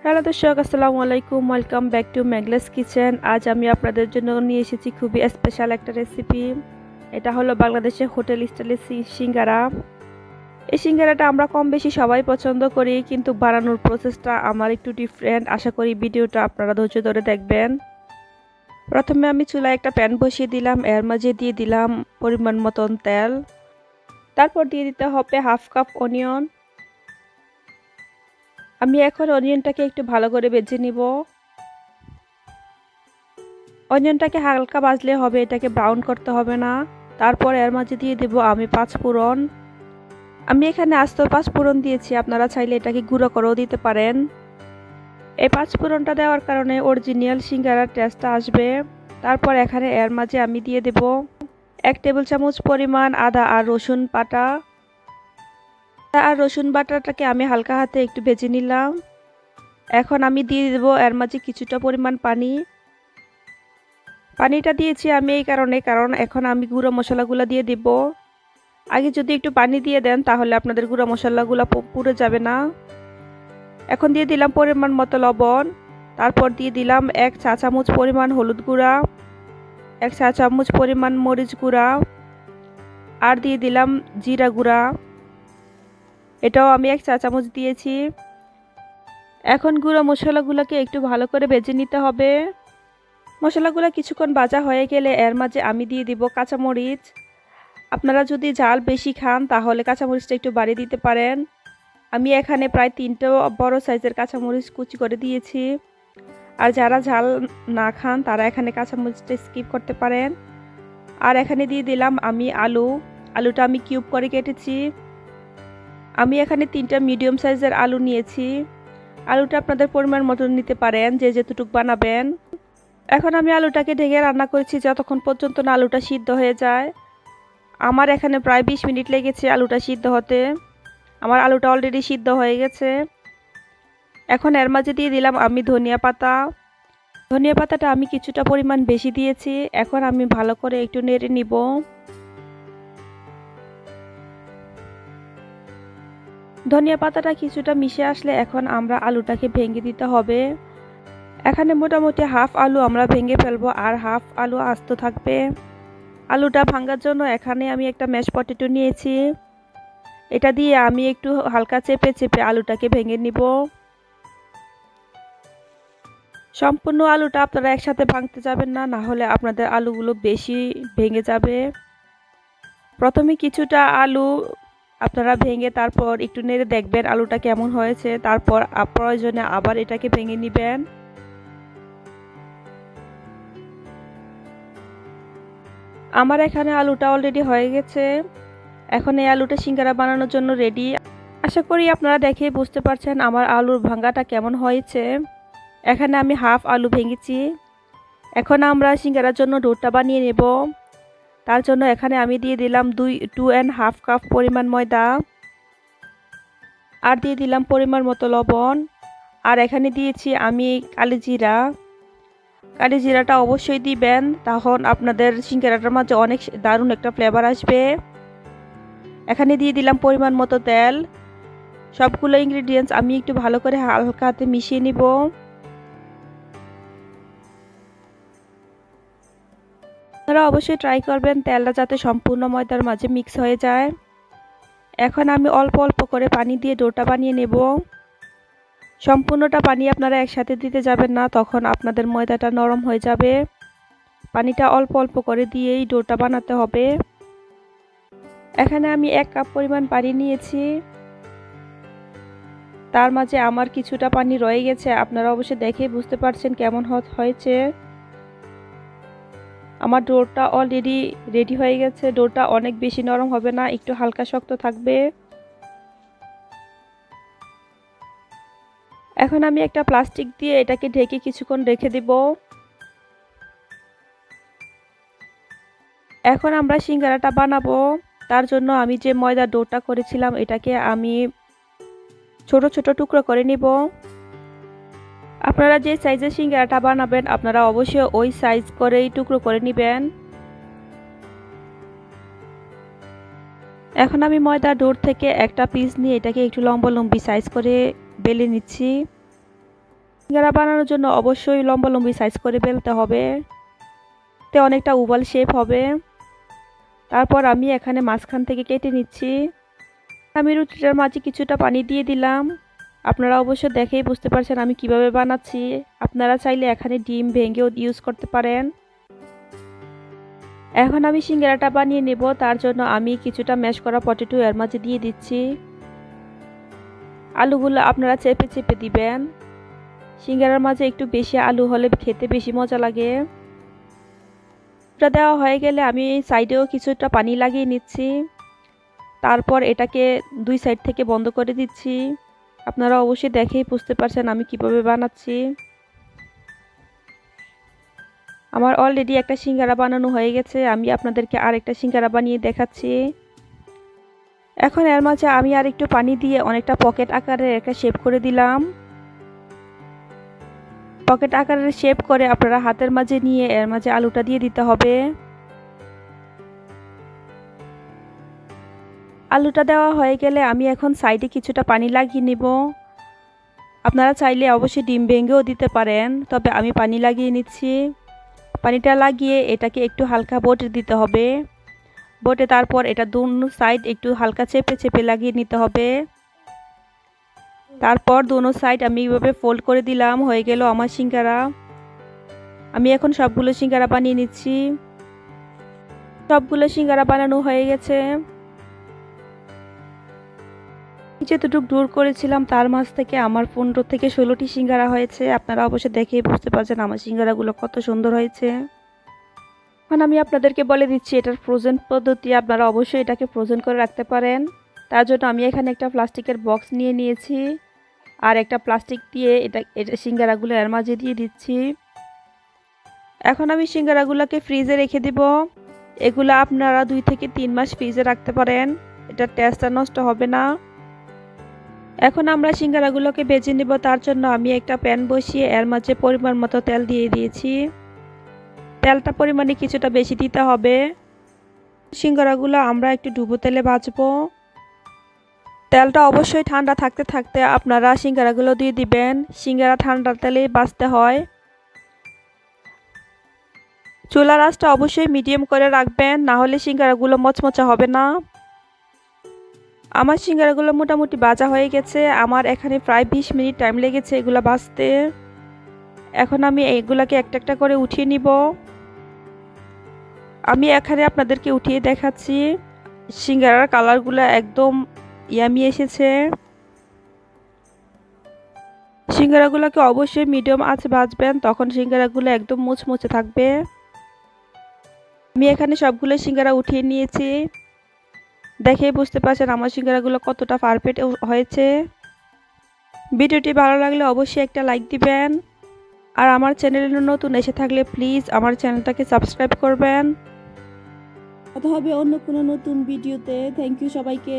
Hello দর্শক, আসসালামু আলাইকুম। Welcome back to Meghla's kitchen. আজ আমি আপনাদের জন্য নিয়ে এসেছি খুবই স্পেশাল একটা রেসিপি। এটা হলো বাংলাদেশের হোটেল স্টাইলের সিঙ্গারা। এই সিঙ্গারাটা আমরা কম বেশি সবাই পছন্দ করি, কিন্তু বানানোর প্রসেসটা আমার একটু ডিফারেন্ট। আশা করি ভিডিওটা আপনারা ধৈর্য ধরে দেখবেন। প্রথমে আমি চুলায় একটা প্যান বসিয়ে দিলাম, এর মাঝে দিয়ে দিলাম পরিমাণ মতন তেল। তারপর দিয়ে দিতে হবে হাফ কাপ অনিয়ন। আমি এখন অনিয়নটাকে একটু ভালো করে ভেজে নিব। অনিয়নটাকে হালকা ভাজলে হবে, এটাকে ব্রাউন করতে হবে না। তারপর এর মাঝে দিয়ে দেব আমি 5 ফোড়ন। আমি এখানে আস্ত 5 ফোড়ন দিয়েছি, আপনারা চাইলে এটাকে গুঁড়ো করেও দিতে পারেন। এই 5 ফোড়নটা দেওয়ার কারণে অরিজিনাল সিঙ্গারার টেস্টটা আসবে। তারপর এখানে এর মাঝে আমি দিয়ে দেব 1 টেবিল চামচ পরিমাণ আদা আর রসুন বাটা। আদা আর রসুন বাটাটাকে আমি হালকা হাতে একটু ভেজে নিলাম। এখন আমি দিয়ে দেব এর মাঝে কিছুটা পরিমাণ পানি। পানিটা দিয়েছি আমি এই কারণ এখন আমি গুঁড়ো মশলাগুলো দিয়ে দিব। আগে যদি একটু পানি দিয়ে দেন তাহলে আপনাদের গুঁড়ো মশলাগুলো পুড়ে যাবে না। এখন দিয়ে দিলাম পরিমাণ মতো লবণ। তারপর দিয়ে দিলাম 1 চা চামচ পরিমাণ হলুদ গুঁড়া, 1 চা চামচ পরিমাণ মরিচ গুঁড়া, আর দিয়ে দিলাম জিরা গুঁড়া। এটাও আমি 1 চা চামচ দিয়েছি। এখন গুঁড়ো মশলাগুলোকে একটু ভালো করে ভেজে নিতে হবে। মশলাগুলো কিছুক্ষণ ভাজা হয়ে গেলে এর মাঝে আমি দিয়ে দিব কাঁচামরিচ। আপনারা যদি ঝাল বেশি খান তাহলে কাঁচামরিচটা একটু বাড়িয়ে দিতে পারেন। আমি এখানে প্রায় 3টা বড় সাইজের কাঁচামরিচ কুচি করে দিয়েছি। আর যারা ঝাল না খান তারা এখানে কাঁচামরিচটা স্কিপ করতে পারেন। আর এখানে দিয়ে দিলাম আমি আলুটা আমি কিউব করে কেটেছি। আমি এখানে 3টা মিডিয়াম সাইজের আলু নিয়েছি। আলুটা আপনাদের পরিমাণ মতো নিতে পারেন, যে যেতটুকু বানাবেন। এখন আমি আলুটাকে ঢেকে রান্না করেছি যতক্ষণ পর্যন্ত না আলুটা সিদ্ধ হয়ে যায়। আমার এখানে প্রায় 20 মিনিট লেগেছে আলুটা সিদ্ধ হতে। আমার আলুটা অলরেডি সিদ্ধ হয়ে গেছে। এখন এর মাঝে দিয়ে দিলাম আমি ধনিয়া পাতা। ধনিয়া পাতাটা আমি কিছুটা পরিমাণ বেশি দিয়েছি। এখন আমি ভালো করে একটু নেড়ে নিব। ধনিয়া পাতাটা কিছুটা মিশে আসলে এখন আমরা আলুটাকে ভেঙে দিতে হবে। এখানে মোটামুটি হাফ আলু আমরা ভেঙে ফেলবো, আর হাফ আলু আস্ত থাকবে। আলুটা ভাঙার জন্য এখানে আমি একটা ম্যাশ পটেটো নিয়েছি। এটা দিয়ে আমি একটু হালকা চেপে চেপে আলুটাকে ভেঙে নিব। সম্পূর্ণ আলুটা আপনারা একসাথে ভাঙতে যাবেন না, না হলে আপনাদের আলুগুলো বেশি ভেঙে যাবে। প্রথমে কিছুটা আলু আপনারা ভেঙে তারপর একটু নেড়ে দেখবেন আলুটা কেমন হয়েছে। তারপর প্রয়োজনে আবার এটাকে ভেঙে নেবেন। আমার এখানে আলুটা অলরেডি হয়ে গেছে। এখন এই আলুটা সিঙ্গারা বানানোর জন্য রেডি। আশা করি আপনারা দেখে বুঝতে পারছেন আমার আলুর ভাঙাটা কেমন হয়েছে। এখানে আমি হাফ আলু ভেঙেছি। এখন আমরা সিঙ্গারার জন্য ডোটা বানিয়ে নেব। তার জন্য এখানে আমি দিয়ে দিলাম 2.5 কাপ পরিমাণ ময়দা, আর দিয়ে দিলাম পরিমাণ মতো লবণ। আর এখানে দিয়েছি আমি কালি জিরাটা অবশ্যই দিবেন, তখন আপনাদের সিঙ্গারাটার মাঝে অনেক দারুণ একটা ফ্লেভার আসবে। এখানে দিয়ে দিলাম পরিমাণ মতো তেল। সবগুলো ইনগ্রেডিয়েন্টস আমি একটু ভালো করে হালকা হাতে মিশিয়ে নিব। আপনারা অবশ্যই ট্রাই করবেন তেলটা যাতে সম্পূর্ণ ময়দার মাঝে মিক্স হয়ে যায়। এখন আমি অল্প অল্প করে পানি দিয়ে ডোটা বানিয়ে নেব। সম্পূর্ণটা পানি আপনারা একসাথে দিতে যাবেন না, তখন আপনাদের ময়দাটা নরম হয়ে যাবে। পানিটা অল্প অল্প করে দিয়েই ডোটা বানাতে হবে। এখানে আমি 1 কাপ পরিমাণ পানি নিয়েছি। তার মাঝে আমার কিছুটা পানি রয়ে গেছে, আপনারা অবশ্যই দেখে বুঝতে পারছেন কেমন হয়েছে। আমার ডোটা অলরেডি রেডি হয়ে গেছে। ডোটা অনেক বেশি নরম হবে না, একটু হালকা শক্ত থাকবে। এখন আমি একটা প্লাস্টিক দিয়ে এটাকে ঢেকে কিছুক্ষণ রেখে দিব। এখন আমরা সিঙ্গারাটা বানাবো। তার জন্য আমি যে ময়দা ডোটা করেছিলাম এটাকে আমি ছোট ছোট টুকরো করে নিব। আপনারা যে সাইজের সিঙ্গারাটা বানাবেন আপনারা অবশ্যই ওই সাইজ করেই টুকরো করে নেবেন। এখন আমি ময়দা ডোর থেকে একটা পিস নিয়ে এটাকে একটু লম্বালম্বি সাইজ করে বেলে নিচ্ছি। সিঙ্গারা বানানোর জন্য অবশ্যই লম্বা লম্বি সাইজ করে বেলতে হবে, তে অনেকটা ওভাল শেপ হবে। তারপর আমি এখানে মাঝখান থেকে কেটে নিচ্ছি। আমি রুটিটার মাঝে কিছুটা পানি দিয়ে দিলাম। আপনারা অবশ্য দেখেই বুঝতে পারছেন আমি কিভাবে বানাচ্ছি। আপনারা চাইলে এখানে ডিম ভেঙেও ইউজ করতে পারেন। এখন আমি সিঙ্গারাটা বানিয়ে নেব, তার জন্য আমি কিছুটা ম্যাশ করা পটেটো এর মাঝে দিয়ে দিচ্ছি। আলুগুলো আপনারা চেপে চেপে দিবেন। সিঙ্গারার মাঝে একটু বেশি আলু হলে খেতে বেশি মজা লাগে। এটা দেওয়া হয়ে গেলে আমি সাইডেও কিছুটা পানি লাগিয়ে নিচ্ছি। তারপর এটাকে দুই সাইড থেকে বন্ধ করে দিচ্ছি। আপনারা অবশ্যই দেখেই বুঝতে পারছেন আমি কিভাবে বানাচ্ছি। আমার অলরেডি একটা সিঙ্গারা বানানো হয়ে গেছে, আমি আপনাদেরকে আরেকটা সিঙ্গারা বানিয়ে দেখাচ্ছি। এখন এর মাঝে আমি আর একটু পানি দিয়ে অনেকটা পকেট আকারের একটা শেপ করে দিলাম। পকেট আকারের শেপ করে আপনারা হাতের মাঝে নিয়ে এর মাঝে আলুটা দিয়ে দিতে হবে। আলুটা দেওয়া হয়ে গেলে আমি এখন সাইডে কিছুটা পানি লাগিয়ে নিব। আপনারা চাইলে অবশ্যই ডিম ভেঙেও দিতে পারেন, তবে আমি পানি লাগিয়ে নিচ্ছি। পানিটা লাগিয়ে এটাকে একটু হালকা বটে দিতে হবে। বটে তারপর এটা দুনো সাইড একটু হালকা চেপে চেপে লাগিয়ে নিতে হবে। তারপর দুনো সাইড আমি এইভাবে ফোল্ড করে দিলাম, হয়ে গেল আমার সিঙ্গারা। আমি এখন সবগুলো সিঙ্গারা বানিয়ে নিচ্ছি। সবগুলো সিঙ্গারা বানানো হয়ে গেছে। যতটুকু দূর করেছিলাম তার মাঝ থেকে আমার 15 থেকে 16টি সিঙ্গারা হয়েছে। আপনারা অবশ্যই দেখেই বুঝতে পারছেন আমার সিঙ্গারাগুলো কত সুন্দর হয়েছে। এখন আমি আপনাদেরকে বলে দিচ্ছি এটার ফ্রোজেন পদ্ধতি। আপনারা অবশ্যই এটাকে ফ্রোজেন করে রাখতে পারেন। তার জন্য আমি এখানে একটা প্লাস্টিকের বক্স নিয়ে নিয়েছি, আর একটা প্লাস্টিক দিয়ে এটা সিঙ্গারাগুলো এর মাঝে দিয়ে দিচ্ছি। এখন আমি সিঙ্গারাগুলোকে ফ্রিজে রেখে দিব। এগুলো আপনারা 2 থেকে 3 মাস ফ্রিজে রাখতে পারেন, এটার টেস্টটা নষ্ট হবে না। এখন আমরা সিঙ্গারাগুলোকে ভেজে নেব, তার জন্য আমি একটা প্যান বসিয়ে এর মাঝে পরিমাণ মতো তেল দিয়ে দিয়েছি। তেলটা পরিমাণে কিছুটা বেশি দিতে হবে। সিঙ্গারাগুলো আমরা একটু ডুবো তেলে ভাজবো। তেলটা অবশ্যই ঠান্ডা থাকতে থাকতে আপনারা সিঙ্গারাগুলো দিয়ে দিবেন। সিঙ্গারা ঠান্ডা তেলেই ভাজতে হয়। চুলার আঁচটা অবশ্যই মিডিয়াম করে রাখবেন, না হলে সিঙ্গারাগুলো মচমচা হবে না। আমার সিঙ্গারাগুলো মোটামুটি ভাজা হয়ে গেছে। আমার এখানে প্রায় 20 মিনিট টাইম লেগেছে এগুলো ভাজতে। এখন আমি এগুলাকে একটা একটা করে উঠিয়ে নিব। আমি এখানে আপনাদেরকে উঠিয়ে দেখাচ্ছি। সিঙ্গারার কালারগুলো একদম ইয়ামি এসেছে। সিঙ্গারাগুলোকে অবশ্যই মিডিয়াম আঁচে ভাজবেন, তখন সিঙ্গারাগুলো একদম মুচমুচে থাকবে। আমি এখানে সবগুলো সিঙ্গারা উঠিয়ে নিয়েছি। দেখেই বুঝতে পারছেন আমার সিঙ্গারাগুলো কতটা পারফেক্ট হয়েছে। ভিডিওটি ভালো লাগলে অবশ্যই একটা লাইক দিবেন, আর আমার চ্যানেলে নতুন এসে থাকলে প্লিজ আমার চ্যানেলটাকে সাবস্ক্রাইব করবেন। কথা হবে অন্য কোনো নতুন ভিডিওতে। থ্যাংক ইউ সবাইকে।